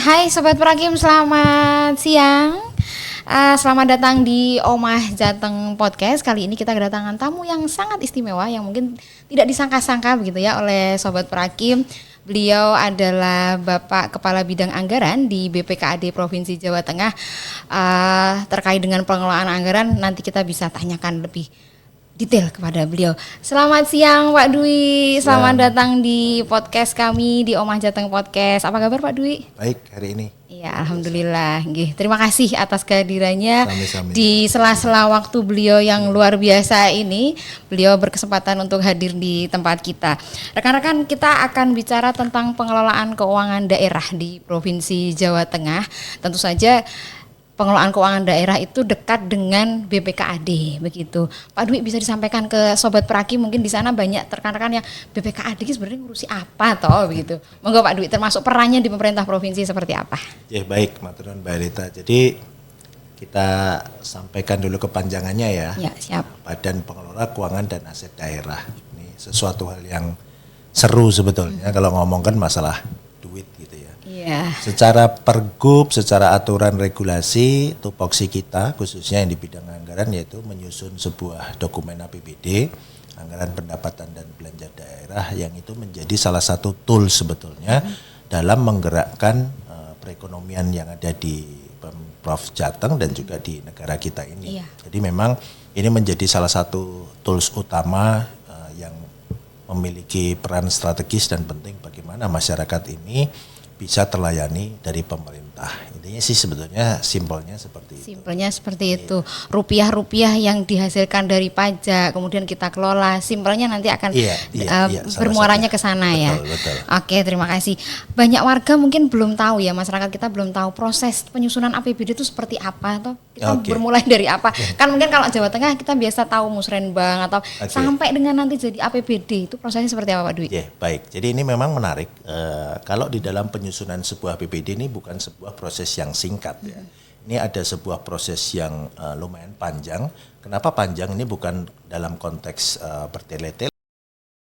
Hai Sobat Prakim, selamat siang. Selamat datang di Omah Jateng Podcast. Kali ini kita kedatangan tamu yang sangat istimewa yang mungkin tidak disangka-sangka begitu ya oleh Sobat Prakim. Beliau adalah Bapak Kepala Bidang Anggaran di BPKAD Provinsi Jawa Tengah. Terkait dengan pengelolaan anggaran nanti kita bisa tanyakan lebih detail kepada beliau. Selamat siang Pak Dwi, selamat datang di podcast kami di Omah Jateng Podcast. Apa kabar Pak Dwi? Baik hari ini. Iya, alhamdulillah. Terima kasih atas kehadirannya. Sami-sami. Di sela-sela waktu beliau yang luar biasa ini, beliau berkesempatan untuk hadir di tempat kita. Rekan-rekan, kita akan bicara tentang pengelolaan keuangan daerah di Provinsi Jawa Tengah. Tentu saja pengelolaan keuangan daerah itu dekat dengan BPKAD begitu. Pak Dwi, bisa disampaikan ke Sobat Prakim, mungkin di sana banyak rekan-rekan yang BPKAD ini sebenarnya ngurusi apa toh begitu. Monggo Pak Dwi, termasuk perannya di pemerintah provinsi seperti apa? Ya baik, matur nuwun Mbak Rita. Jadi kita sampaikan dulu kepanjangannya ya. Ya, siap. Badan Pengelola Keuangan dan Aset Daerah. Ini sesuatu hal yang seru sebetulnya kalau ngomongkan masalah duit gitu ya. Iya. Secara pergub, secara aturan regulasi, tupoksi kita khususnya yang di bidang anggaran yaitu menyusun sebuah dokumen APBD, anggaran pendapatan dan belanja daerah, yang itu menjadi salah satu tool sebetulnya dalam menggerakkan perekonomian yang ada di Pemprov Jateng dan juga di negara kita ini. Iya. Jadi memang ini menjadi salah satu tools utama yang memiliki peran strategis dan penting bagaimana masyarakat ini bisa terlayani dari pemerintah. Intinya sih sebetulnya simpelnya seperti itu. Simpelnya seperti itu. Rupiah-rupiah yang dihasilkan dari pajak kemudian kita kelola, simpelnya nanti akan bermuaranya ke sana ya. Betul. Oke, terima kasih. Banyak warga mungkin belum tahu ya, masyarakat kita belum tahu proses penyusunan APBD itu seperti apa toh. Kita bermulai dari apa? Kan mungkin kalau Jawa Tengah kita biasa tahu musrenbang atau sampai dengan nanti jadi APBD itu prosesnya seperti apa Pak Dwi? Baik. Jadi ini memang menarik. Kalau di dalam penyusunan sebuah APBD ini bukan sebuah proses yang singkat ya. Ini ada sebuah proses yang lumayan panjang. Kenapa panjang? Ini bukan dalam konteks bertele-tele.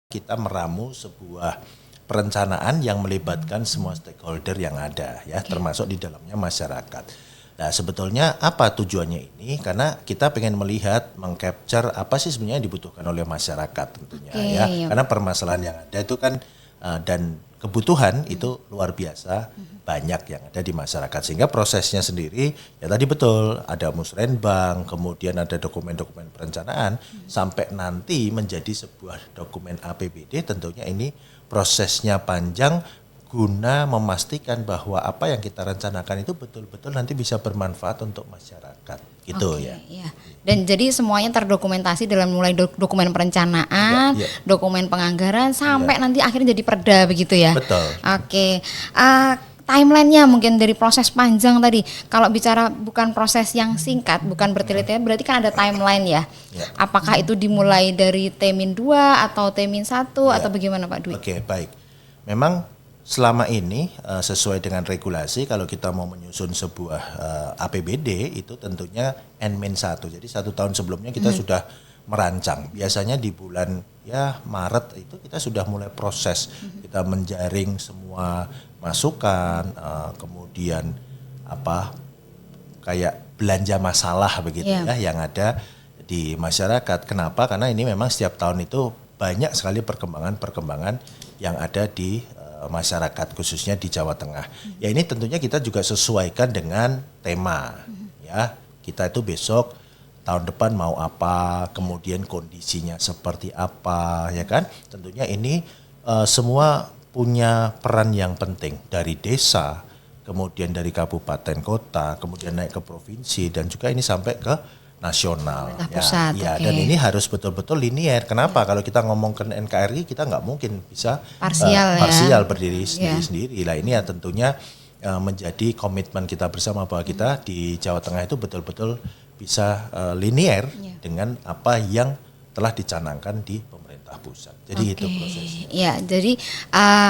Kita meramu sebuah perencanaan yang melibatkan semua stakeholder yang ada ya, termasuk di dalamnya masyarakat. Nah, sebetulnya apa tujuannya ini? Karena kita pengen melihat, mengcapture apa sih sebenarnya yang dibutuhkan oleh masyarakat tentunya ya. Karena permasalahan yang ada itu kan dan kebutuhan itu luar biasa banyak yang ada di masyarakat, sehingga prosesnya sendiri ya tadi betul ada musrenbang, kemudian ada dokumen-dokumen perencanaan sampai nanti menjadi sebuah dokumen APBD. Tentunya ini prosesnya panjang guna memastikan bahwa apa yang kita rencanakan itu betul-betul nanti bisa bermanfaat untuk masyarakat gitu ya. Dan jadi semuanya terdokumentasi dalam mulai dokumen perencanaan, dokumen penganggaran sampai nanti akhirnya jadi perda begitu ya. Betul. Timelinenya mungkin dari proses panjang tadi. Kalau bicara bukan proses yang singkat, bukan bertele-tele, berarti kan ada timeline ya. Apakah itu dimulai dari T-2 atau T-1 atau bagaimana Pak Dwi? Oke, baik. Memang selama ini sesuai dengan regulasi kalau kita mau menyusun sebuah APBD itu tentunya N-1. Jadi 1 tahun sebelumnya kita sudah merancang. Biasanya di bulan Maret itu kita sudah mulai proses. Kita menjaring semua masukan, kemudian kayak belanja masalah begitu ya yang ada di masyarakat. Kenapa? Karena ini memang setiap tahun itu banyak sekali perkembangan yang ada di masyarakat khususnya di Jawa Tengah. Ya ini tentunya kita juga sesuaikan dengan tema ya. Kita itu besok tahun depan mau apa, kemudian kondisinya seperti apa ya kan. Tentunya ini semua punya peran yang penting dari desa, kemudian dari kabupaten kota, kemudian naik ke provinsi dan juga ini sampai ke nasional pusat, dan ini harus betul-betul linier. Kenapa? Kalau kita ngomongkan NKRI kita nggak mungkin bisa parsial berdiri sendiri. Lah ini ya tentunya menjadi komitmen kita bersama bahwa kita di Jawa Tengah itu betul-betul bisa linier dengan apa yang telah dicanangkan di pemerintah pusat. Jadi itu prosesnya. Ya, jadi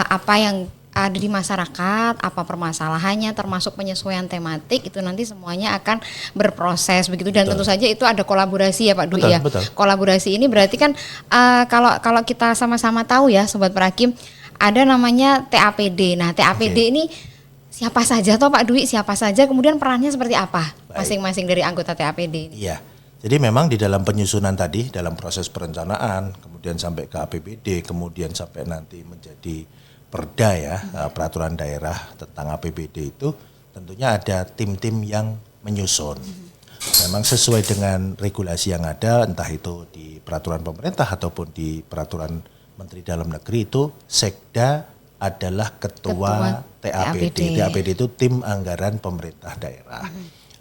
apa yang ada di masyarakat, apa permasalahannya, termasuk penyesuaian tematik itu nanti semuanya akan berproses begitu. Dan tentu saja itu ada kolaborasi ya Pak Dwi ya. Kolaborasi ini berarti kan kalau kita sama-sama tahu ya Sobat Prakim, ada namanya TAPD. Nah TAPD ini siapa saja toh Pak Dwi, siapa saja, kemudian perannya seperti apa masing-masing dari anggota TAPD ini? Iya. Jadi memang di dalam penyusunan tadi, dalam proses perencanaan, kemudian sampai ke APBD, kemudian sampai nanti menjadi perda ya, peraturan daerah tentang APBD itu tentunya ada tim-tim yang menyusun. Memang sesuai dengan regulasi yang ada, entah itu di peraturan pemerintah ataupun di peraturan Menteri Dalam Negeri, itu Sekda adalah ketua TAPD. TAPD itu tim anggaran pemerintah daerah.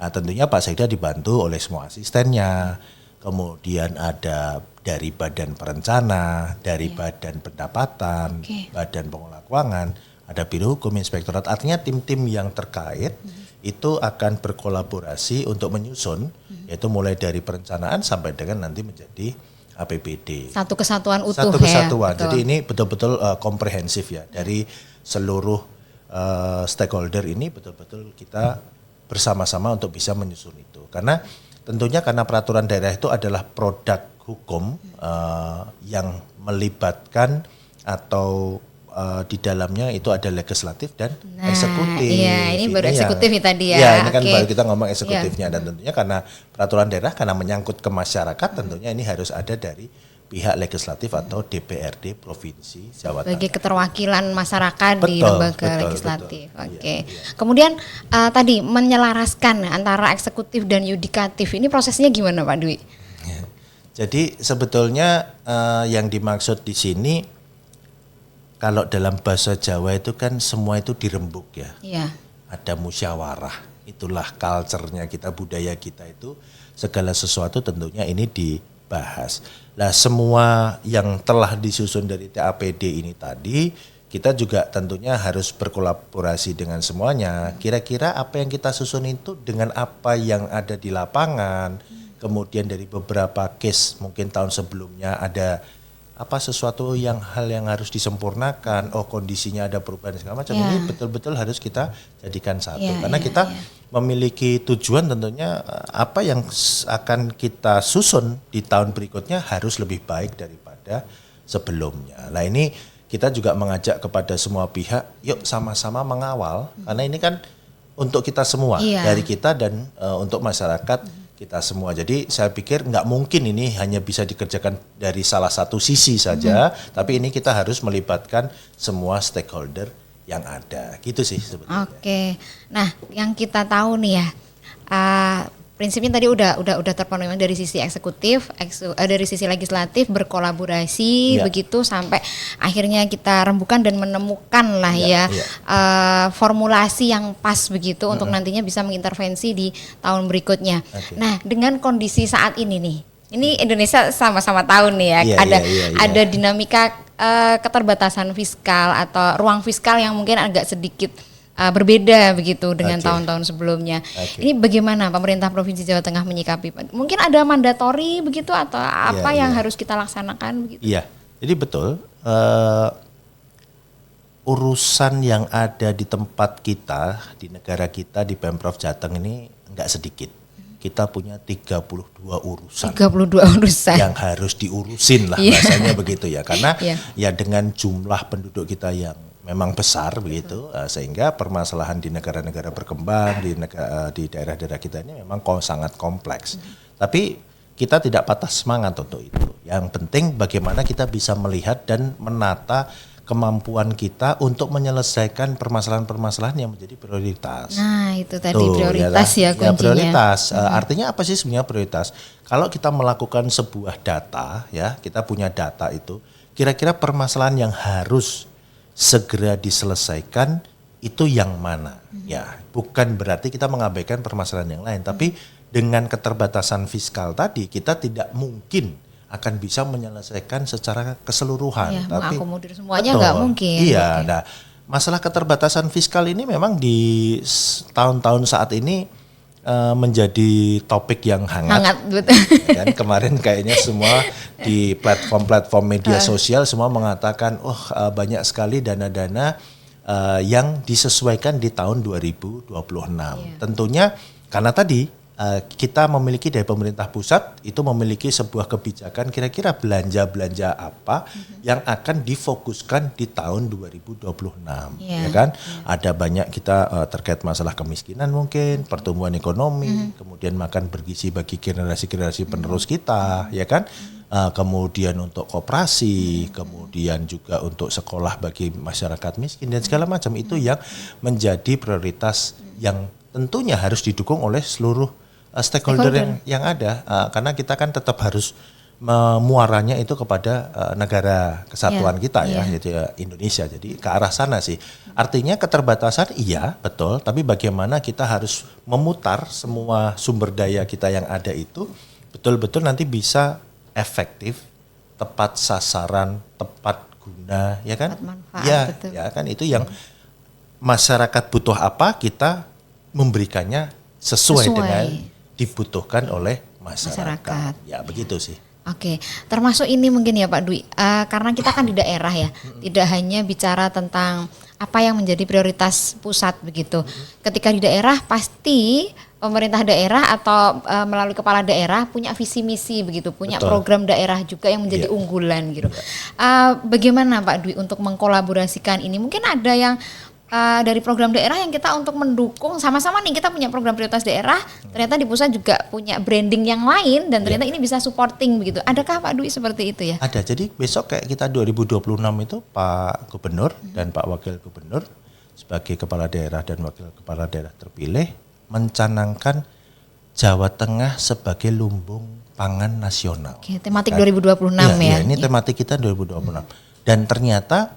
Nah, tentunya Pak Sekda dibantu oleh semua asistennya. Kemudian ada dari Badan Perencana, dari Badan Pendapatan, Badan Pengelola Keuangan, ada Biro Hukum, Inspektorat. Artinya tim-tim yang terkait itu akan berkolaborasi untuk menyusun, yaitu mulai dari perencanaan sampai dengan nanti menjadi APBD. Satu kesatuan utuh Satu kesatuan. ya. Jadi ini betul-betul komprehensif ya, dari seluruh stakeholder ini betul-betul kita bersama-sama untuk bisa menyusun itu. Karena tentunya karena peraturan daerah itu adalah produk hukum yang melibatkan atau di dalamnya itu ada legislatif dan eksekutif. Iya, ini baru eksekutif ya tadi ya. Iya, ini kan baru kita ngomong eksekutifnya dan tentunya karena peraturan daerah karena menyangkut ke masyarakat tentunya ini harus ada dari pihak legislatif atau DPRD Provinsi Jawa Tengah. Sebagai keterwakilan masyarakat di lembaga legislatif. Oke. Iya. Kemudian tadi menyelaraskan antara eksekutif dan yudikatif. Ini prosesnya gimana Pak Dwi? Jadi sebetulnya yang dimaksud di sini kalau dalam bahasa Jawa itu kan semua itu dirembuk ya. Iya. Ada musyawarah. Itulah culture-nya kita, budaya kita itu segala sesuatu tentunya ini dibahas. Nah, semua yang telah disusun dari TAPD ini tadi, kita juga tentunya harus berkolaborasi dengan semuanya. Kira-kira apa yang kita susun itu dengan apa yang ada di lapangan. Kemudian dari beberapa case mungkin tahun sebelumnya ada apa sesuatu hal yang harus disempurnakan, kondisinya ada perubahan segala macam, ini betul-betul harus kita jadikan satu. Karena kita memiliki tujuan tentunya apa yang akan kita susun di tahun berikutnya harus lebih baik daripada sebelumnya. Nah ini kita juga mengajak kepada semua pihak, yuk sama-sama mengawal, karena ini kan untuk kita semua, dari kita dan untuk masyarakat kita semua. Jadi saya pikir nggak mungkin ini hanya bisa dikerjakan dari salah satu sisi saja, tapi ini kita harus melibatkan semua stakeholder yang ada. Gitu sih sebetulnya. Oke. Nah, yang kita tahu nih ya, prinsipnya tadi udah terpenuhi dari sisi eksekutif, dari sisi legislatif berkolaborasi begitu sampai akhirnya kita rembukan dan menemukan lah formulasi yang pas begitu untuk nantinya bisa mengintervensi di tahun berikutnya. Nah, dengan kondisi saat ini nih, ini Indonesia sama-sama tahu nih ya, ada dinamika keterbatasan fiskal atau ruang fiskal yang mungkin agak sedikit berbeda begitu dengan tahun-tahun sebelumnya. Ini bagaimana pemerintah Provinsi Jawa Tengah menyikapi? Mungkin ada mandatori begitu atau apa yang harus kita laksanakan begitu? Iya, jadi betul urusan yang ada di tempat kita, di negara kita, di Pemprov Jateng ini enggak sedikit. Kita punya 32 urusan. 32 urusan. Yang harus diurusin lah bahasanya begitu ya. Karena ya dengan jumlah penduduk kita yang memang besar begitu, sehingga permasalahan di negara-negara berkembang, di daerah-daerah kita ini memang sangat kompleks. Tapi kita tidak patah semangat untuk itu. Yang penting bagaimana kita bisa melihat dan menata kemampuan kita untuk menyelesaikan permasalahan-permasalahan yang menjadi prioritas. Nah itu tadi prioritas ya kuncinya. Ya prioritas. Artinya apa sih sebenarnya prioritas? Kalau kita melakukan sebuah data, ya kita punya data itu, kira-kira permasalahan yang harus segera diselesaikan itu yang mana? Ya bukan berarti kita mengabaikan permasalahan yang lain, tapi dengan keterbatasan fiskal tadi kita tidak mungkin akan bisa menyelesaikan secara keseluruhan. Tapi mengakomodir semuanya nggak mungkin. Iya, nah masalah keterbatasan fiskal ini memang di tahun-tahun saat ini menjadi topik yang hangat betul. Dan kemarin kayaknya semua di platform-platform media sosial semua mengatakan, banyak sekali dana-dana yang disesuaikan di tahun 2026. Tentunya karena tadi kita memiliki dari pemerintah pusat itu memiliki sebuah kebijakan kira-kira belanja apa yang akan difokuskan di tahun 2026 ya kan. Ada banyak kita terkait masalah kemiskinan mungkin, pertumbuhan ekonomi, kemudian makan bergizi bagi generasi-generasi penerus kita ya kan. Kemudian untuk koperasi, kemudian juga untuk sekolah bagi masyarakat miskin dan segala macam itu yang menjadi prioritas yang tentunya harus didukung oleh seluruh stakeholder yang ada, karena kita kan tetap harus muaranya itu kepada negara kesatuan kita yaitu Indonesia. Jadi ke arah sana sih. Artinya keterbatasan iya betul, tapi bagaimana kita harus memutar semua sumber daya kita yang ada itu betul-betul nanti bisa efektif, tepat sasaran, tepat guna, ya kan? Betul. Ya kan itu yang masyarakat butuh apa kita memberikannya sesuai dengan dibutuhkan oleh masyarakat. Ya begitu sih. Oke, termasuk ini mungkin ya Pak Dwi, karena kita kan di daerah ya, tidak hanya bicara tentang apa yang menjadi prioritas pusat begitu. Ketika di daerah pasti pemerintah daerah atau melalui kepala daerah punya visi misi begitu, punya program daerah juga yang menjadi unggulan gitu. Bagaimana Pak Dwi untuk mengkolaborasikan ini? Mungkin ada yang dari program daerah yang kita untuk mendukung sama-sama nih, kita punya program prioritas daerah, ternyata di pusat juga punya branding yang lain dan ternyata ini bisa supporting begitu. Adakah Pak Dwi seperti itu ya? Ada. Jadi besok kayak kita 2026 itu Pak Gubernur dan Pak Wakil Gubernur sebagai kepala daerah dan wakil kepala daerah terpilih mencanangkan Jawa Tengah sebagai lumbung pangan nasional. Oke, tematik 2026 ya. Iya, ini tematik kita 2026. Dan ternyata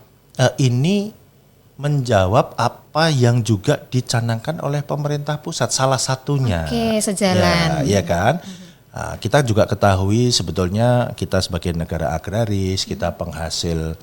ini menjawab apa yang juga dicanangkan oleh pemerintah pusat, salah satunya. Oke, sejalan. Ya kan? Kita juga ketahui sebetulnya kita sebagai negara agraris, kita penghasil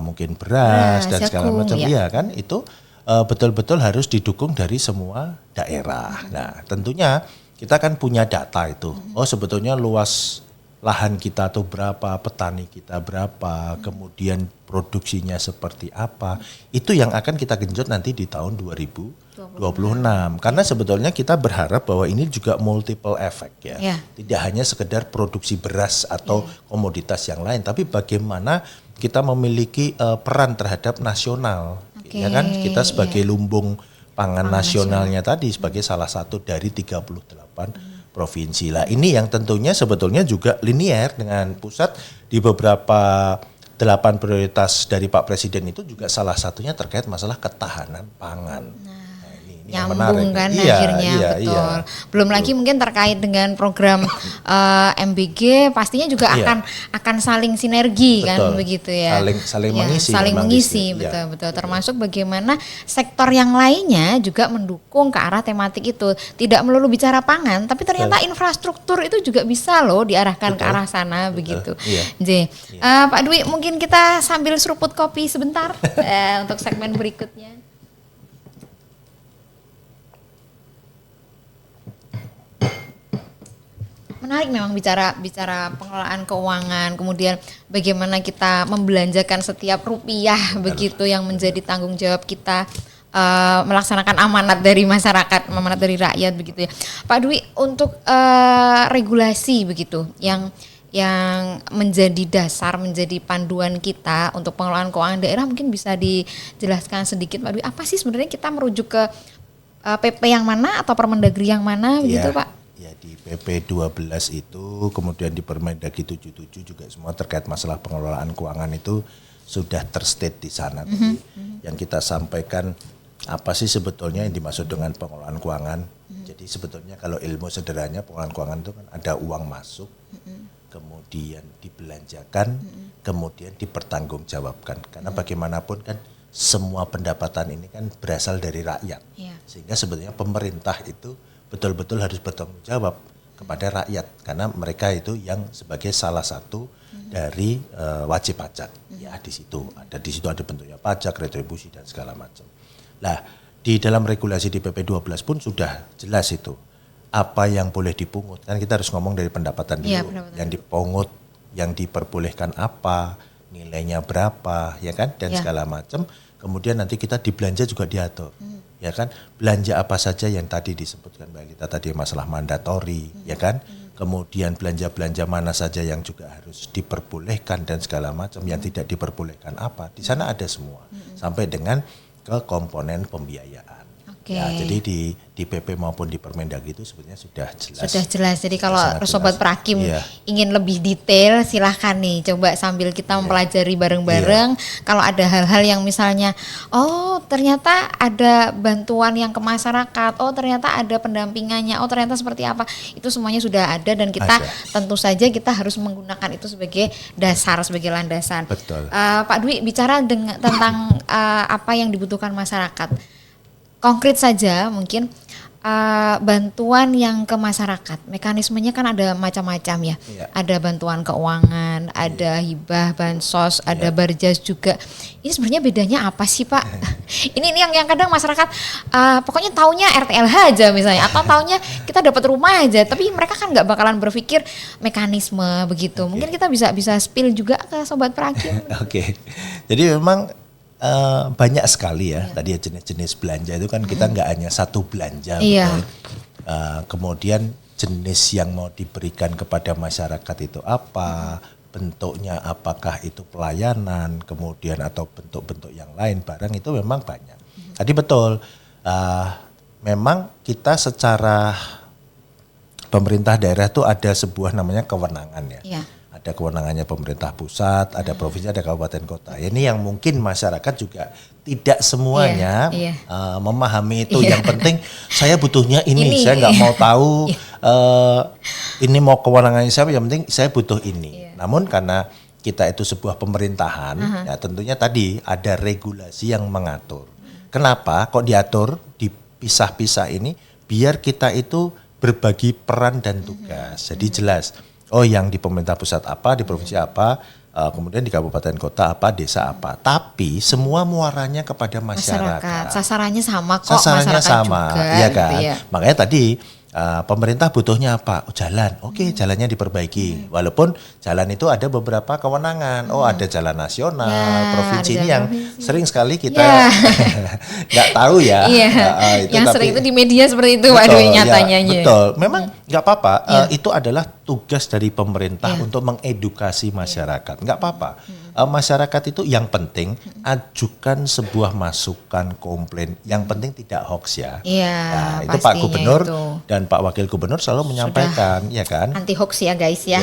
mungkin beras dan segala macam, iya kan? Itu betul-betul harus didukung dari semua daerah. Nah, tentunya kita kan punya data itu. Oh, sebetulnya luas lahan kita tuh berapa, petani kita berapa, kemudian produksinya seperti apa. Itu yang akan kita genjot nanti di tahun 2026. Karena sebetulnya kita berharap bahwa ini juga multiple effect ya. Tidak hanya sekedar produksi beras atau komoditas yang lain, tapi bagaimana kita memiliki peran terhadap nasional. Ya kan, kita sebagai lumbung pangan nasionalnya tadi sebagai salah satu dari 38 provinsi lah. Ini yang tentunya sebetulnya juga linier dengan pusat di beberapa 8 prioritas dari Pak Presiden itu juga salah satunya terkait masalah ketahanan pangan. Nyambung kan akhirnya betul. Belum lagi mungkin terkait dengan program MBG pastinya juga akan saling sinergi kan begitu ya. Saling mengisi betul. Termasuk bagaimana sektor yang lainnya juga mendukung ke arah tematik itu. Tidak melulu bicara pangan, tapi ternyata infrastruktur itu juga bisa loh diarahkan ke arah sana begitu. Pak Dwi, mungkin kita sambil seruput kopi sebentar untuk segmen berikutnya. Menarik memang bicara pengelolaan keuangan, kemudian bagaimana kita membelanjakan setiap rupiah begitu yang menjadi tanggung jawab kita melaksanakan amanat dari masyarakat, amanat dari rakyat begitu ya. Pak Dwi, untuk regulasi begitu yang menjadi dasar, menjadi panduan kita untuk pengelolaan keuangan daerah, mungkin bisa dijelaskan sedikit Pak Dwi, apa sih sebenarnya kita merujuk ke PP yang mana atau Permendagri yang mana begitu Pak? Ya, di PP 12 itu, kemudian di Permendagri 77 juga semua terkait masalah pengelolaan keuangan itu sudah terstate di sana. Yang kita sampaikan apa sih sebetulnya yang dimaksud dengan pengelolaan keuangan. Jadi sebetulnya kalau ilmu sederhananya pengelolaan keuangan itu kan ada uang masuk, kemudian dibelanjakan, kemudian dipertanggungjawabkan. Karena bagaimanapun kan semua pendapatan ini kan berasal dari rakyat. Sehingga sebetulnya pemerintah itu betul-betul harus bertanggung jawab kepada rakyat karena mereka itu yang sebagai salah satu dari wajib pajak. Ya di situ ada bentuknya pajak, retribusi dan segala macam. Nah, di dalam regulasi di PP 12 pun sudah jelas itu apa yang boleh dipungut. Kan kita harus ngomong dari pendapatan dulu. Yang dipungut, yang diperbolehkan apa, nilainya berapa, ya kan dan segala macam. Kemudian nanti kita dibelanja juga diatur. ya kan, belanja apa saja yang tadi disebutkan Mbak Lita tadi, masalah mandatori, ya kan, kemudian belanja-belanja mana saja yang juga harus diperbolehkan dan segala macam, yang tidak diperbolehkan apa, di sana ada semua, sampai dengan ke komponen pembiayaan. Ya, jadi di PP maupun di Permendagri itu sebenarnya sudah jelas. Sudah jelas. Jadi kalau Sobat jelas. Prakim ingin lebih detail, silahkan nih coba sambil kita mempelajari bareng-bareng. Kalau ada hal-hal yang misalnya, oh ternyata ada bantuan yang ke masyarakat, oh ternyata ada pendampingannya, oh ternyata seperti apa, itu semuanya sudah ada dan kita tentu saja kita harus menggunakan itu sebagai dasar, sebagai landasan. Betul. Pak Dwi bicara tentang apa yang dibutuhkan masyarakat. Konkret saja mungkin bantuan yang ke masyarakat, mekanismenya kan ada macam-macam ya. Ada bantuan keuangan, ada hibah, bansos, ada barjas juga. Ini sebenarnya bedanya apa sih Pak? ini yang kadang masyarakat pokoknya taunya RTLH aja misalnya, atau taunya kita dapat rumah aja, tapi mereka kan nggak bakalan berpikir mekanisme begitu. Mungkin kita bisa spill juga ke Sobat Prakim. Oke. Jadi memang banyak sekali ya tadi jenis-jenis belanja itu kan kita nggak hanya satu belanja, kemudian jenis yang mau diberikan kepada masyarakat itu apa, bentuknya apakah itu pelayanan, kemudian atau bentuk-bentuk yang lain, barang itu memang banyak. Tadi betul, memang kita secara pemerintah daerah itu ada sebuah namanya kewenangan ya. Ada kewenangannya pemerintah pusat, ada provinsi, ada kabupaten kota. Ini yang mungkin masyarakat juga tidak semuanya memahami itu. Yang penting saya butuhnya ini. Saya nggak mau tahu ini mau kewenangannya siapa. Yang penting saya butuh ini. Namun karena kita itu sebuah pemerintahan, ya tentunya tadi ada regulasi yang mengatur. Kenapa kok diatur dipisah-pisah ini? Biar kita itu berbagi peran dan tugas. Jadi jelas. Oh yang di pemerintah pusat apa, di provinsi apa, kemudian di kabupaten kota apa, desa apa. Tapi semua muaranya kepada masyarakat. Sasarannya sama kok. Sasarannya sama, juga, iya kan. Gitu ya. Makanya tadi pemerintah butuhnya apa? Oh, jalan. Oke, jalannya diperbaiki. Walaupun jalan itu ada beberapa kewenangan. Oh, ada jalan nasional, provinsi ini yang sering sekali kita nggak tahu ya. Itu yang sering itu di media seperti itu, waduh nyatanya. Betul. Memang nggak apa-apa. Itu adalah tugas dari pemerintah untuk mengedukasi masyarakat. Nggak apa-apa. Masyarakat itu yang penting ajukan sebuah masukan, komplain. Yang penting tidak hoax ya. Nah, itu Pak Gubernur dan Pak Wakil Gubernur selalu menyampaikan, ya kan? Anti hoax ya guys ya.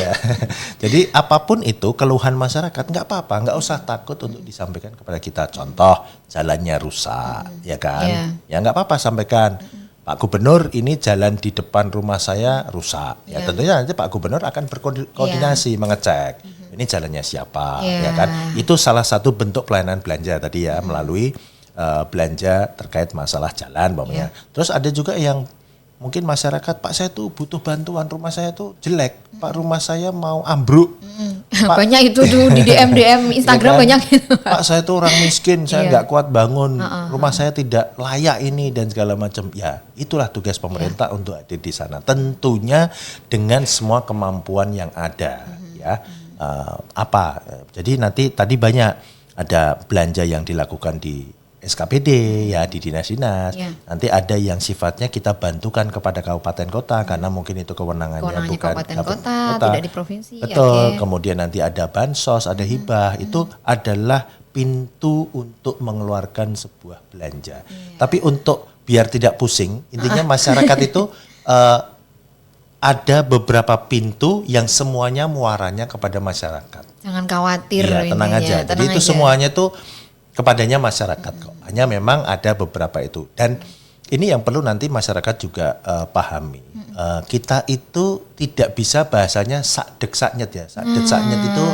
Jadi apapun itu keluhan masyarakat nggak apa-apa, nggak usah takut untuk disampaikan kepada kita. Contoh jalannya rusak, ya kan? Ya nggak apa-apa sampaikan. Pak Gubernur, ini jalan di depan rumah saya rusak. Ya tentunya nanti Pak Gubernur akan berkoordinasi mengecek. Ini jalannya siapa, ya kan? Itu salah satu bentuk pelayanan belanja tadi ya, melalui belanja terkait masalah jalan, Bang. Terus ada juga yang mungkin masyarakat, Pak saya tuh butuh bantuan, rumah saya tuh jelek, Pak rumah saya mau ambruk. Pak, banyak itu tuh di DM Instagram banyak itu. Pak saya tuh orang miskin, saya nggak kuat bangun, rumah saya tidak layak ini dan segala macam. Ya itulah tugas pemerintah untuk hadir di sana. Tentunya dengan semua kemampuan yang ada, ya. Jadi nanti tadi banyak ada belanja yang dilakukan di SKPD ya, di dinas-dinas. Nanti ada yang sifatnya kita bantukan kepada kabupaten kota karena mungkin itu kewenangannya bukan kabupaten kota, tidak di provinsi. Betul. Kemudian nanti ada bansos, ada hibah. Itu adalah pintu untuk mengeluarkan sebuah belanja. Tapi untuk biar tidak pusing, intinya masyarakat itu ada beberapa pintu yang semuanya muaranya kepada masyarakat. Jangan khawatir. Iya, tenang aja. Jadi itu semuanya tuh kepadanya masyarakat kok. Hanya memang ada beberapa itu. Dan ini yang perlu nanti masyarakat juga pahami. Kita itu tidak bisa bahasanya sak-dek-saknyet ya. Sak-dek-saknyet itu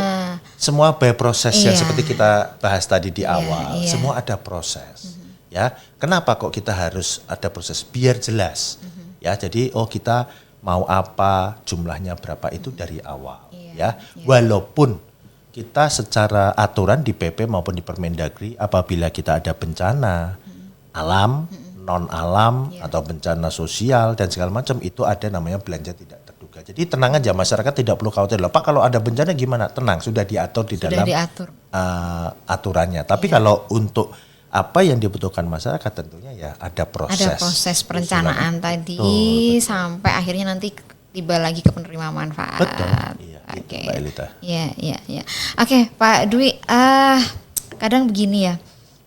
semua by proses yang seperti kita bahas tadi di awal. Semua ada proses. Ya, kenapa kok kita harus ada proses? Biar jelas. Ya, jadi kita mau apa, jumlahnya berapa itu dari awal. Walaupun kita secara aturan di PP maupun di Permendagri apabila kita ada bencana alam, non alam atau bencana sosial dan segala macam itu ada namanya belanja tidak terduga. Jadi tenang aja, masyarakat tidak perlu khawatir. Pak kalau ada bencana gimana? Tenang, sudah diatur di dalam aturannya. Tapi kalau untuk apa yang dibutuhkan masyarakat tentunya ya ada Ada proses perencanaan tadi Betul. sampai akhirnya nanti tiba lagi ke penerima manfaat. Betul. Iya, Oke. itu Mbak Elita. Iya, iya, iya. Oke, Pak Dwi, kadang begini ya.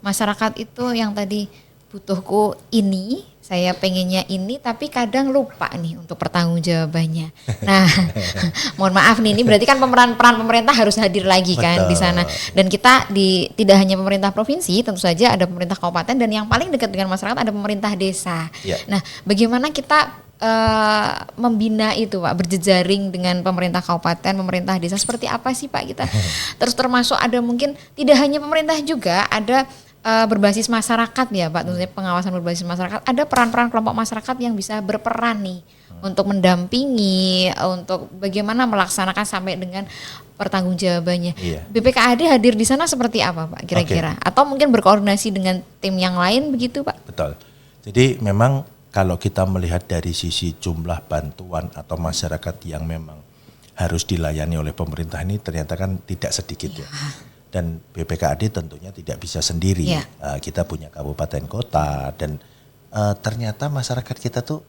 Masyarakat itu yang tadi butuhku ini, saya pengennya ini, tapi kadang lupa nih untuk pertanggungjawabannya. Nah, mohon maaf nih, ini berarti kan peran pemerintah harus hadir lagi kan di sana. Dan kita tidak hanya pemerintah provinsi, tentu saja ada pemerintah kabupaten dan yang paling dekat dengan masyarakat ada pemerintah desa. Ya. Nah, bagaimana kita membina itu Pak, berjejaring dengan pemerintah kabupaten, pemerintah desa, seperti apa sih Pak kita? Terus termasuk ada mungkin tidak hanya pemerintah juga, ada berbasis masyarakat ya Pak, tentunya pengawasan berbasis masyarakat, ada peran-peran kelompok masyarakat yang bisa berperan nih untuk mendampingi, untuk bagaimana melaksanakan sampai dengan pertanggungjawabannya. Iya. BPKAD hadir di sana seperti apa Pak kira-kira? Atau mungkin berkoordinasi dengan tim yang lain begitu Pak? Betul. Jadi memang kalau kita melihat dari sisi jumlah bantuan atau masyarakat yang memang harus dilayani oleh pemerintah ini ternyata kan tidak sedikit ya. Dan BPKAD tentunya tidak bisa sendiri. Ya. Kita punya kabupaten kota dan ternyata masyarakat kita tuh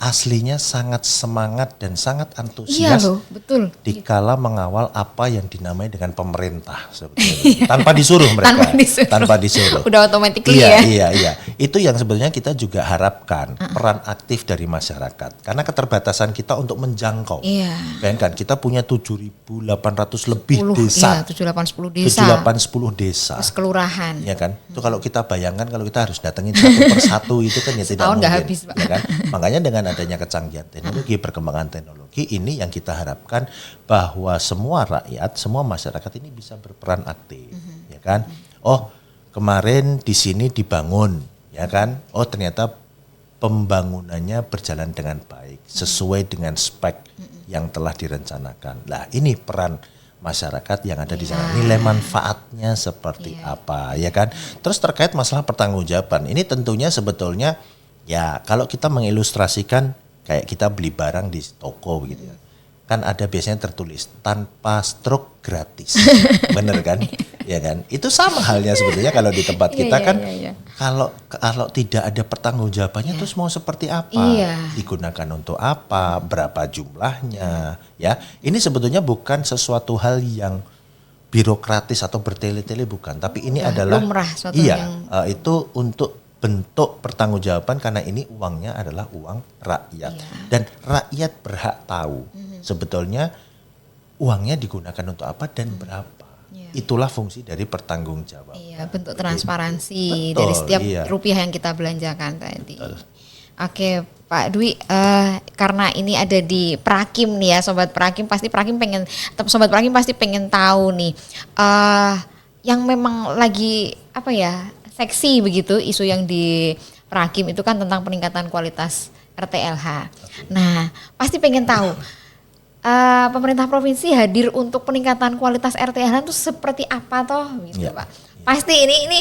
aslinya sangat semangat dan sangat antusias. Iya loh, betul. Dikala mengawal apa yang dinamai dengan pemerintah sebetulnya. Tanpa disuruh mereka. Tanpa disuruh. Udah otomatis ya. Iya. Itu yang sebetulnya kita juga harapkan peran aktif dari masyarakat. Karena keterbatasan kita untuk menjangkau. Iya. Bayangkan kita punya 7.800 lebih 10, desa. Iya, 7-8-10 desa. 7-8-10 desa. Terus kelurahan. Ya kan? Itu kalau kita bayangkan kalau kita harus datengin satu persatu itu kan ya tidak Setahun mungkin. nggak habis, Pak. Ya kan? Makanya dengan adanya kecanggihan teknologi, perkembangan teknologi ini yang kita harapkan bahwa semua rakyat, semua masyarakat ini bisa berperan aktif, ya kan? Oh, kemarin di sini dibangun, ya kan? Oh, ternyata pembangunannya berjalan dengan baik, sesuai dengan spek yang telah direncanakan. Nah, ini peran masyarakat yang ada di sana. Nilai manfaatnya seperti apa, ya kan? Terus terkait masalah pertanggungjawaban, ini tentunya sebetulnya ya kalau kita mengilustrasikan kayak kita beli barang di toko begitu ya. Kan ada biasanya tertulis tanpa stroke gratis. Bener kan? Ya kan? Itu sama halnya sebetulnya kalau di tempat kita kan kalau tidak ada pertanggungjawabannya terus mau seperti apa? Digunakan untuk apa? Berapa jumlahnya? Ya. Ini sebetulnya bukan sesuatu hal yang birokratis atau bertele-tele bukan, tapi ini adalah lumrah, itu untuk bentuk pertanggungjawaban karena ini uangnya adalah uang rakyat dan rakyat berhak tahu sebetulnya uangnya digunakan untuk apa dan berapa. Itulah fungsi dari pertanggungjawaban. Iya, bentuk transparansi dari setiap rupiah yang kita belanjakan tadi. Oke, Pak Dwi, karena ini ada di Prakim nih ya, Sobat Prakim pasti Sobat Prakim pasti pengen tahu nih, yang memang lagi apa ya? Seksi begitu isu yang di Prakim itu kan tentang peningkatan kualitas RTLH. Nah, pasti pengen tahu pemerintah provinsi hadir untuk peningkatan kualitas RTLH itu seperti apa toh gitu Pak. Pasti ini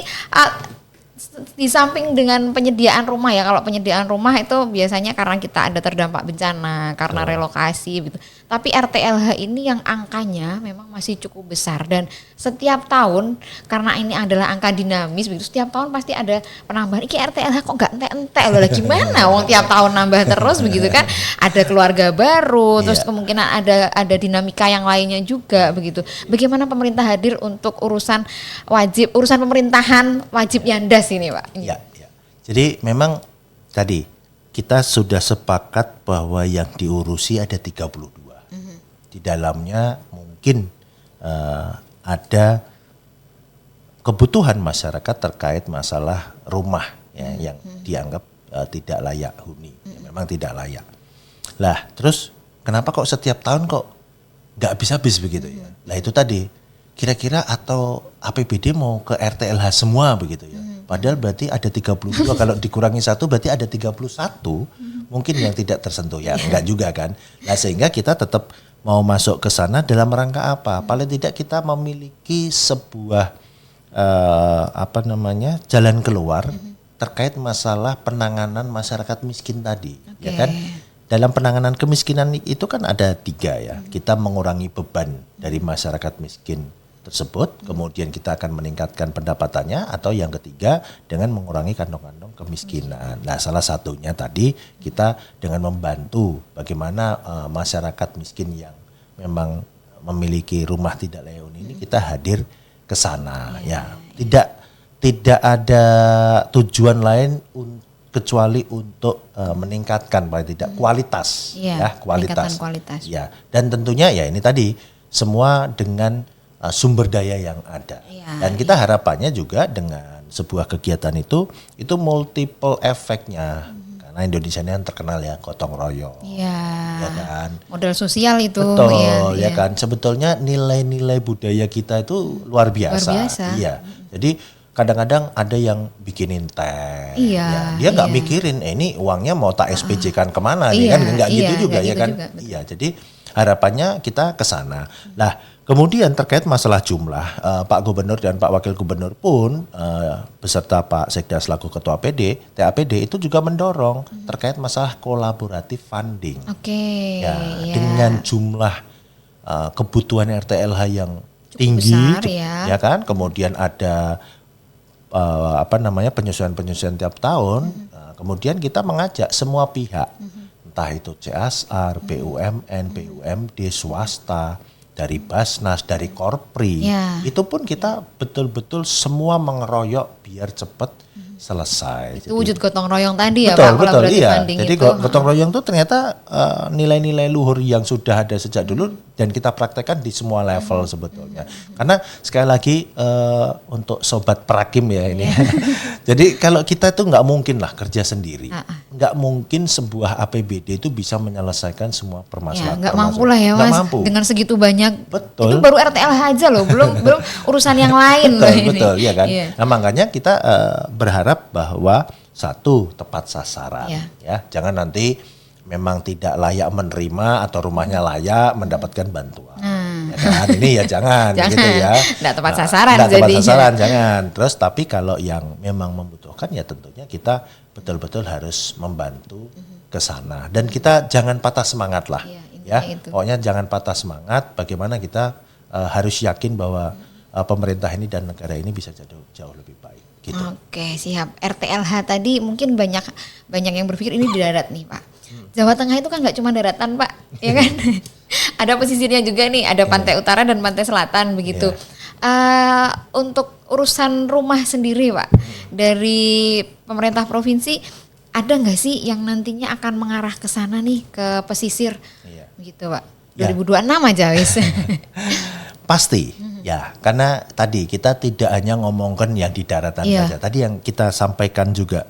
di samping dengan penyediaan rumah ya, kalau penyediaan rumah itu biasanya karena kita ada terdampak bencana, karena relokasi gitu. Tapi RTLH ini yang angkanya memang masih cukup besar dan setiap tahun karena ini adalah angka dinamis begitu, setiap tahun pasti ada penambahan. Iki RTLH kok nggak entek-entek loh, gimana? Wong tiap tahun nambah terus begitu kan? Ada keluarga baru, terus kemungkinan ada dinamika yang lainnya juga begitu. Bagaimana pemerintah hadir untuk urusan pemerintahan wajib yandas ini Pak? Ya. Jadi memang tadi kita sudah sepakat bahwa yang diurusi ada 32. Di dalamnya mungkin ada kebutuhan masyarakat terkait masalah rumah ya, yang dianggap tidak layak huni. Memang tidak layak. Lah terus kenapa kok setiap tahun kok nggak habis-habis begitu ya? Lah itu tadi kira-kira atau APBD mau ke RTLH semua begitu ya? Padahal berarti ada 32, kalau dikurangi 1 berarti ada 31 mungkin yang tidak tersentuh ya, enggak juga kan. Nah sehingga kita tetap mau masuk ke sana dalam rangka apa? Paling tidak kita memiliki sebuah jalan keluar terkait masalah penanganan masyarakat miskin tadi, ya kan? Dalam penanganan kemiskinan itu kan ada 3 ya. Kita mengurangi beban dari masyarakat miskin tersebut, kemudian kita akan meningkatkan pendapatannya, atau yang ketiga dengan mengurangi kantong-kantong kemiskinan. Nah, salah satunya tadi kita dengan membantu bagaimana masyarakat miskin yang memang memiliki rumah tidak layak huni ini kita hadir ke sana. Ya, tidak ada tujuan lain kecuali untuk meningkatkan paling tidak kualitas, kualitas. Ya, dan tentunya ya ini tadi semua dengan sumber daya yang ada. Dan kita harapannya juga dengan sebuah kegiatan itu multiple efeknya. Karena Indonesia ini yang terkenal ya gotong royong. Ya kan? Modal sosial itu. Betul, ya kan. Sebetulnya nilai-nilai budaya kita itu luar biasa. Iya. Jadi kadang-kadang ada yang bikinin teh, dia nggak mikirin, ini uangnya mau tak SPJ-kan kemana, kan nggak gitu juga ya kan. Iya, jadi harapannya kita ke sana. Nah, kemudian terkait masalah jumlah, Pak Gubernur dan Pak Wakil Gubernur pun beserta Pak Sekda selaku Ketua TAPD itu juga mendorong terkait masalah kolaboratif funding. Dengan jumlah kebutuhan RTLH yang tinggi, besar, ya kan. Kemudian ada penyesuaian tiap tahun. Kemudian kita mengajak semua pihak, entah itu CSR, BUMN, BUMD, swasta, dari Basnas, dari Korpri, itu pun kita betul-betul semua mengeroyok biar cepat selesai. Itu wujud gotong royong tadi ya Pak, kolaboratif funding. Jadi gotong royong itu ternyata nilai-nilai luhur yang sudah ada sejak dulu dan kita praktekkan di semua level sebetulnya. Karena sekali lagi untuk sobat prakim ya ini. Jadi kalau kita itu nggak mungkin lah kerja sendiri. Nggak mungkin sebuah APBD itu bisa menyelesaikan semua permasalahan. Nggak mampu lah ya Mas. Dengan segitu banyak. Betul. Itu baru RTLH aja loh, belum urusan yang lain. Betul, ya kan. Nah, makanya kita berharap bahwa satu, tepat sasaran, ya, jangan nanti memang tidak layak menerima atau rumahnya layak mendapatkan bantuan, ya kan? Ini ya jangan gitu ya, nggak tepat sasaran, jangan. Terus tapi kalau yang memang membutuhkan ya tentunya kita betul-betul harus membantu ke sana dan kita jangan patah semangat lah, pokoknya jangan patah semangat. Bagaimana kita harus yakin bahwa pemerintah ini dan negara ini bisa jauh lebih baik. Gitu. Oke, siap. RTLH tadi mungkin banyak yang berpikir ini di darat nih Pak. Jawa Tengah itu kan nggak cuma daratan Pak, ya kan? Ada pesisirnya juga nih, ada pantai utara dan pantai selatan begitu. Untuk urusan rumah sendiri Pak, dari pemerintah provinsi ada nggak sih yang nantinya akan mengarah ke sana nih, ke pesisir, begitu Pak? 2026 aja wis. Pasti. Ya, karena tadi kita tidak hanya ngomongkan yang di daratan saja. Tadi yang kita sampaikan juga,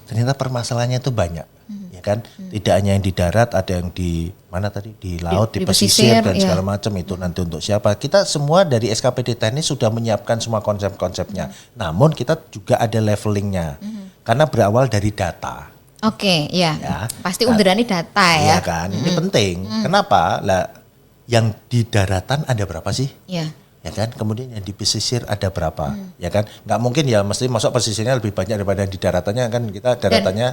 ternyata permasalahannya itu banyak, ya kan? Tidak hanya yang di darat, ada yang di mana tadi, di laut, di pesisir dan segala macam itu nanti untuk siapa? Kita semua dari SKPD Teknis sudah menyiapkan semua konsep-konsepnya. Namun kita juga ada levelingnya, karena berawal dari data. Pasti underannya data ya. Iya kan, ini penting. Kenapa? Lah, yang di daratan ada berapa sih? Ya kan, kemudian yang di pesisir ada berapa, ya kan, nggak mungkin ya mesti masuk pesisirnya lebih banyak daripada yang di daratannya, kan kita daratannya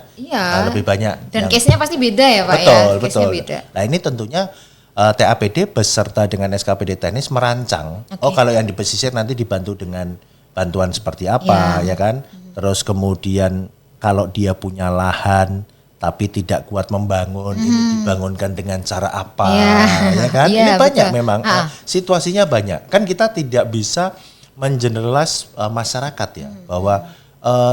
lebih banyak. Dan case-nya pasti beda ya Pak. Betul. Nah ini tentunya TAPD beserta dengan SKPD Teknis merancang, kalau yang di pesisir nanti dibantu dengan bantuan seperti apa, ya kan, terus kemudian kalau dia punya lahan tapi tidak kuat membangun, ini dibangunkan dengan cara apa, ya kan? Ini banyak memang, situasinya banyak. Kan kita tidak bisa mengeneralize masyarakat ya, bahwa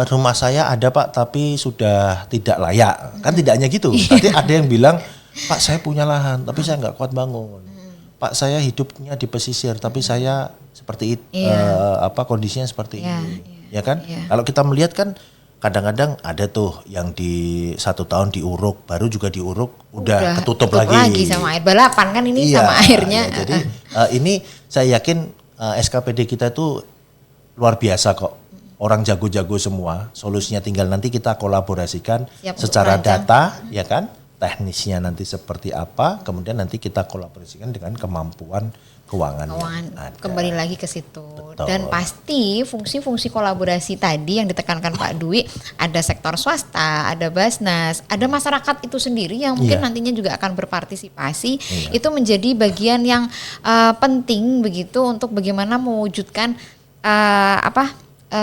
rumah saya ada Pak tapi sudah tidak layak. Kan tidak hanya gitu. Tadi ada yang bilang, Pak saya punya lahan tapi saya nggak kuat bangun. Pak saya hidupnya di pesisir tapi saya seperti itu, kondisinya seperti ini. Ya kan? Kalau kita melihat kan, kadang-kadang ada tuh yang di 1 tahun diuruk, baru juga diuruk udah ketutup lagi sama air balapan kan ini sama airnya. Jadi ini saya yakin SKPD kita itu luar biasa kok, orang jago-jago semua. Solusinya tinggal nanti kita kolaborasikan secara data, ya kan, teknisnya nanti seperti apa, kemudian nanti kita kolaborasikan dengan kemampuan keuangan yang ada. Kembali lagi ke situ. Betul. Dan pasti fungsi-fungsi kolaborasi tadi yang ditekankan Pak Dwi, ada sektor swasta, ada Basnas, ada masyarakat itu sendiri yang mungkin nantinya juga akan berpartisipasi. Itu menjadi bagian yang penting begitu untuk bagaimana mewujudkan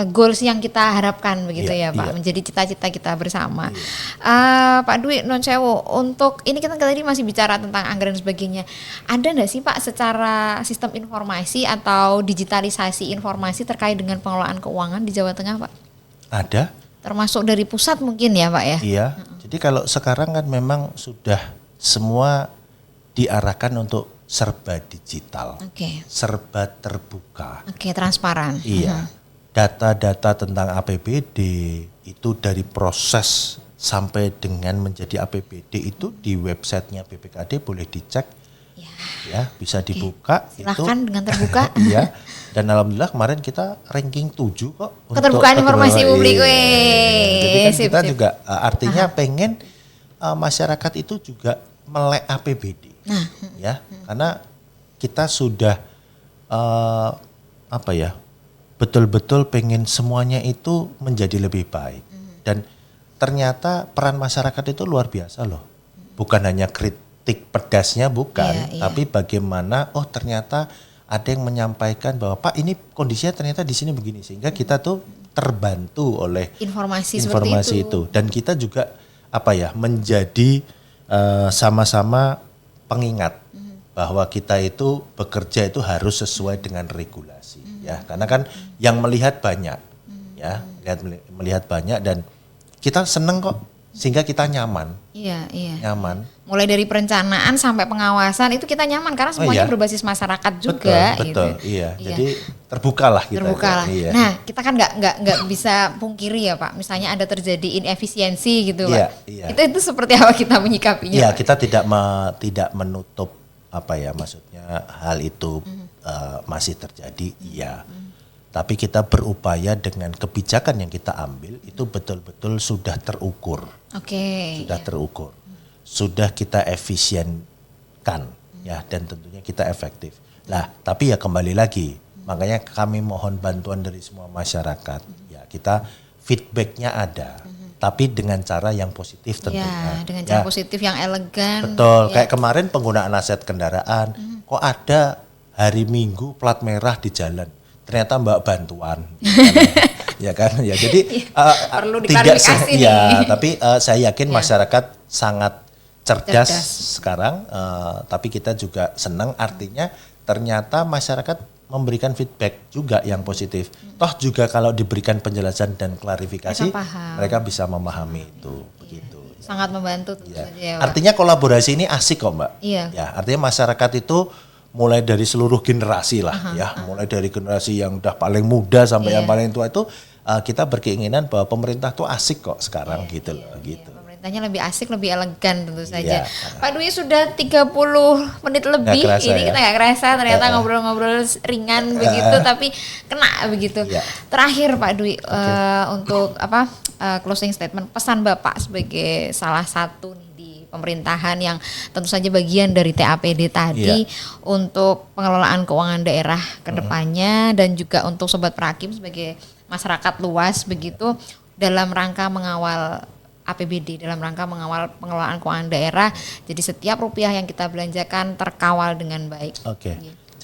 goals yang kita harapkan begitu ya Pak, menjadi cita-cita kita bersama. Pak Dwi non sewu, untuk ini kita tadi masih bicara tentang anggaran dan sebagainya. Ada nggak sih Pak secara sistem informasi atau digitalisasi informasi terkait dengan pengelolaan keuangan di Jawa Tengah Pak? Ada. Termasuk dari pusat mungkin ya Pak ya? Iya. Jadi kalau sekarang kan memang sudah semua diarahkan untuk serba digital, serba terbuka. Transparan. Iya. Data-data tentang APBD itu dari proses sampai dengan menjadi APBD itu di websitenya BPKD boleh dicek, ya bisa dibuka. Silahkan dengan terbuka. Iya. Dan alhamdulillah kemarin kita ranking 7 kok. Keterbukaan informasi publik. Jadi kan kita juga artinya pengen masyarakat itu juga melek APBD, ya, karena kita sudah betul-betul pengen semuanya itu menjadi lebih baik. Dan ternyata peran masyarakat itu luar biasa loh. Bukan hanya kritik pedasnya bukan, tapi bagaimana ternyata ada yang menyampaikan bahwa Pak ini kondisinya ternyata di sini begini, sehingga kita tuh terbantu oleh informasi itu. Dan kita juga menjadi sama-sama pengingat bahwa kita itu bekerja itu harus sesuai dengan regulasi, ya, karena kan yang melihat banyak, ya, melihat banyak dan kita seneng kok, sehingga kita nyaman. Nyaman. Mulai dari perencanaan sampai pengawasan itu kita nyaman karena semuanya berbasis masyarakat juga. Betul. Iya. Jadi terbuka lah kita. Iya. Nah, kita kan nggak bisa pungkiri ya Pak. Misalnya ada terjadi inefisiensi gitu Pak. Iya. Itu seperti apa kita menyikapinya? Iya, Pak? kita tidak menutup maksudnya hal itu masih terjadi. Iya. Tapi kita berupaya dengan kebijakan yang kita ambil itu betul-betul sudah terukur. Sudah terukur. Sudah kita efisienkan, ya, dan tentunya kita efektif. Lah, tapi ya kembali lagi, makanya kami mohon bantuan dari semua masyarakat. Ya, kita feedbacknya ada, tapi dengan cara yang positif tentunya. Ya, dengan cara positif yang elegan. Betul, kayak kemarin penggunaan aset kendaraan, kok ada hari Minggu plat merah di jalan. Ternyata Mbak bantuan, ya kan? Ya, jadi perlu diklarifikasi nih. Tapi saya yakin masyarakat sangat cerdas sekarang. Tapi kita juga senang, artinya ternyata masyarakat memberikan feedback juga yang positif. Toh juga kalau diberikan penjelasan dan klarifikasi, mereka bisa memahami itu. Begitu. Sangat membantu tentu saja ya, Pak. Artinya kolaborasi ini asik kok Mbak. Iya. Ya, artinya masyarakat itu mulai dari seluruh generasi lah, mulai dari generasi yang udah paling muda sampai yang paling tua itu kita berkeinginan bahwa pemerintah tuh asik kok sekarang gitu loh. Pemerintahnya lebih asik, lebih elegan tentu saja. Pak Dwi sudah 30 menit lebih, ini kita nggak kerasa ternyata ngobrol-ngobrol ringan begitu, tapi kena begitu. Terakhir Pak Dwi, untuk closing statement, pesan Bapak sebagai salah satu nih di pemerintahan yang tentu saja bagian dari TAPD tadi untuk pengelolaan keuangan daerah ke depannya dan juga untuk Sobat Prakim sebagai masyarakat luas begitu dalam rangka mengawal APBD, dalam rangka mengawal pengelolaan keuangan daerah, jadi setiap rupiah yang kita belanjakan terkawal dengan baik.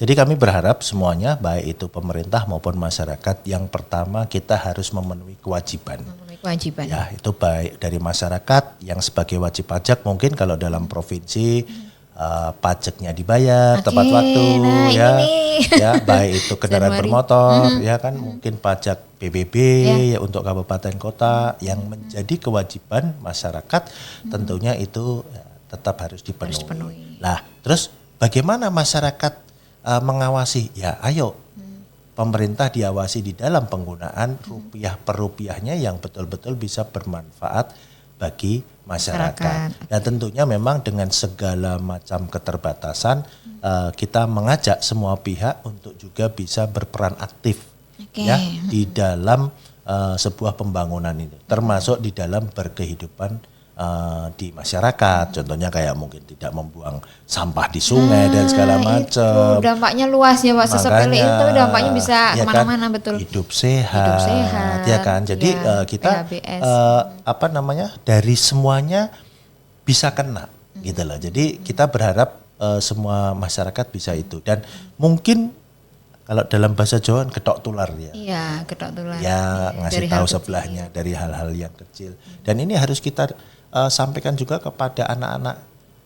Jadi kami berharap semuanya, baik itu pemerintah maupun masyarakat, yang pertama kita harus memenuhi kewajiban. Ya, itu baik dari masyarakat yang sebagai wajib pajak, mungkin kalau dalam provinsi pajaknya dibayar tepat waktu, ya baik itu kendaraan bermotor, ya kan, mungkin pajak PBB ya untuk kabupaten kota yang menjadi kewajiban masyarakat, tentunya itu tetap harus dipenuhi. Lah, terus bagaimana masyarakat mengawasi? Ya, ayo pemerintah diawasi di dalam penggunaan rupiah per rupiahnya yang betul-betul bisa bermanfaat bagi masyarakat. Dan tentunya memang dengan segala macam keterbatasan kita mengajak semua pihak untuk juga bisa berperan aktif di dalam sebuah pembangunan itu, termasuk di dalam berkehidupan di masyarakat. Contohnya kayak mungkin tidak membuang sampah di sungai dan segala macam. Dampaknya luas ya Pak, sesepele itu dampaknya bisa ya kemana-mana kan, betul. Hidup sehat, ya kan. Jadi kita dari semuanya bisa kena gitu loh. Jadi kita berharap semua masyarakat bisa itu, dan mungkin kalau dalam bahasa Jawa ketok tular ya. Iya, ketok tular. Ya, ngasih tahu sebelahnya dari hal-hal yang kecil. Dan ini harus kita sampaikan juga kepada anak-anak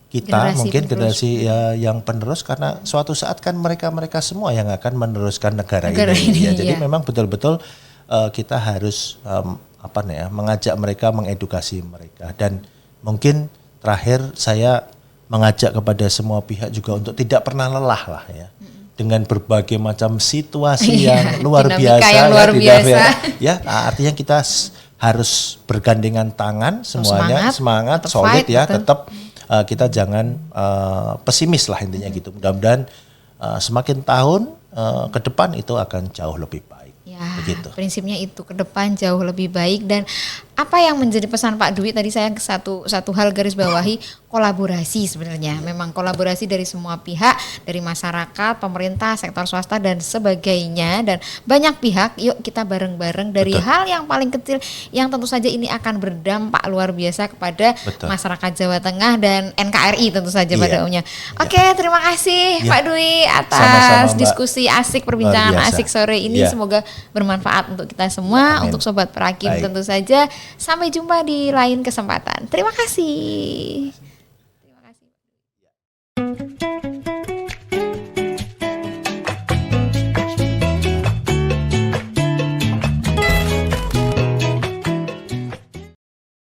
kita, mungkin generasi yang penerus, karena suatu saat kan mereka semua yang akan meneruskan negara ini. Ya. Jadi memang betul-betul kita harus mengajak mereka, mengedukasi mereka. Dan mungkin terakhir saya mengajak kepada semua pihak juga untuk tidak pernah lelah lah ya. Dengan berbagai macam situasi yang luar biasa, ya artinya kita harus bergandengan tangan semuanya, semangat solid ya, tetap kita jangan pesimis lah intinya gitu. Mudah-mudahan semakin tahun ke depan itu akan jauh lebih baik. Ya, begitu. Prinsipnya itu, ke depan jauh lebih baik. Dan apa yang menjadi pesan Pak Dwi tadi, saya satu hal garis bawahi, kolaborasi sebenarnya. Memang kolaborasi dari semua pihak, dari masyarakat, pemerintah, sektor swasta dan sebagainya, dan banyak pihak. Yuk kita bareng-bareng dari hal yang paling kecil yang tentu saja ini akan berdampak luar biasa kepada masyarakat Jawa Tengah dan NKRI tentu saja pada umumnya. Oke, terima kasih Pak Dwi atas sama-sama, diskusi asik, perbincangan asik sore ini. Semoga bermanfaat untuk kita semua. Amin. Untuk Sobat Prakim tentu saja. Sampai jumpa di lain kesempatan. Terima kasih.